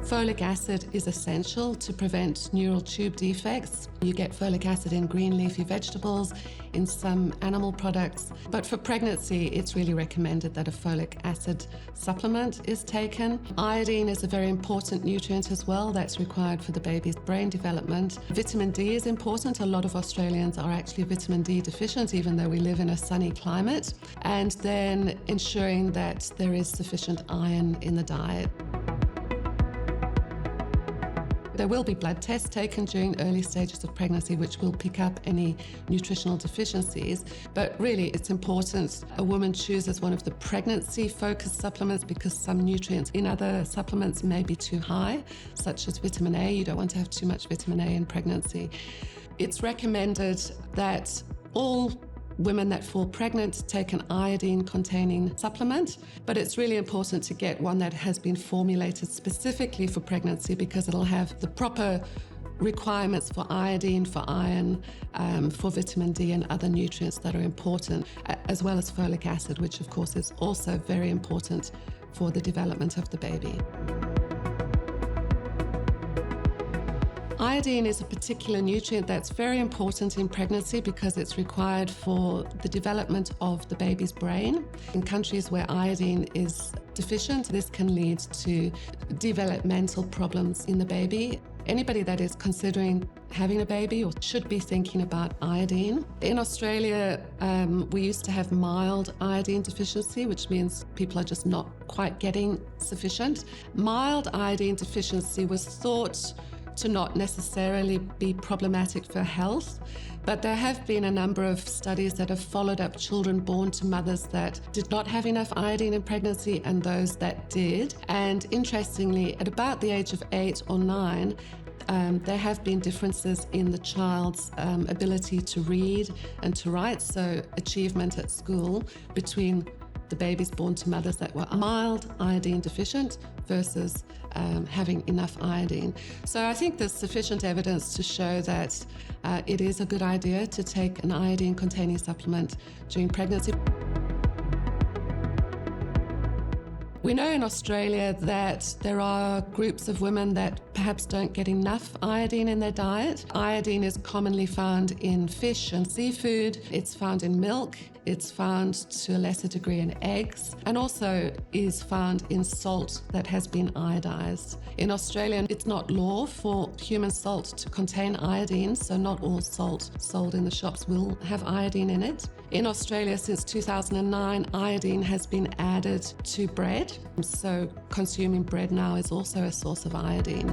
Folic acid is essential to prevent neural tube defects. You get folic acid in green leafy vegetables, in some animal products. But for pregnancy, it's really recommended that a folic acid supplement is taken. Iodine is a very important nutrient as well that's required for the baby's brain development. Vitamin D is important. A lot of Australians are actually vitamin D deficient, even though we live in a sunny climate. And then ensuring that there is sufficient iron in the diet. There will be blood tests taken during early stages of pregnancy which will pick up any nutritional deficiencies, but really it's important a woman chooses one of the pregnancy-focused supplements because some nutrients in other supplements may be too high, such as vitamin A. You don't want to have too much vitamin A in pregnancy. It's recommended that all women that fall pregnant take an iodine-containing supplement, but it's really important to get one that has been formulated specifically for pregnancy because it'll have the proper requirements for iodine, for iron, for vitamin D and other nutrients that are important, as well as folic acid, which of course is also very important for the development of the baby. Iodine is a particular nutrient that's very important in pregnancy because it's required for the development of the baby's brain. In countries where iodine is deficient, this can lead to developmental problems in the baby. Anybody that is considering having a baby or should be thinking about iodine. In Australia, we used to have mild iodine deficiency, which means people are just not quite getting sufficient. Mild iodine deficiency was thought to not necessarily be problematic for health, but there have been a number of studies that have followed up children born to mothers that did not have enough iodine in pregnancy and those that did. And interestingly, at about the age of 8 or 9, there have been differences in the child's ability to read and to write, so achievement at school, between the babies born to mothers that were mild iodine deficient versus having enough iodine. So I think there's sufficient evidence to show that it is a good idea to take an iodine-containing supplement during pregnancy. We know in Australia that there are groups of women that perhaps don't get enough iodine in their diet. Iodine is commonly found in fish and seafood. It's found in milk. It's found to a lesser degree in eggs, and also is found in salt that has been iodized. In Australia, it's not law for human salt to contain iodine, so not all salt sold in the shops will have iodine in it. In Australia, since 2009, iodine has been added to bread, so consuming bread now is also a source of iodine.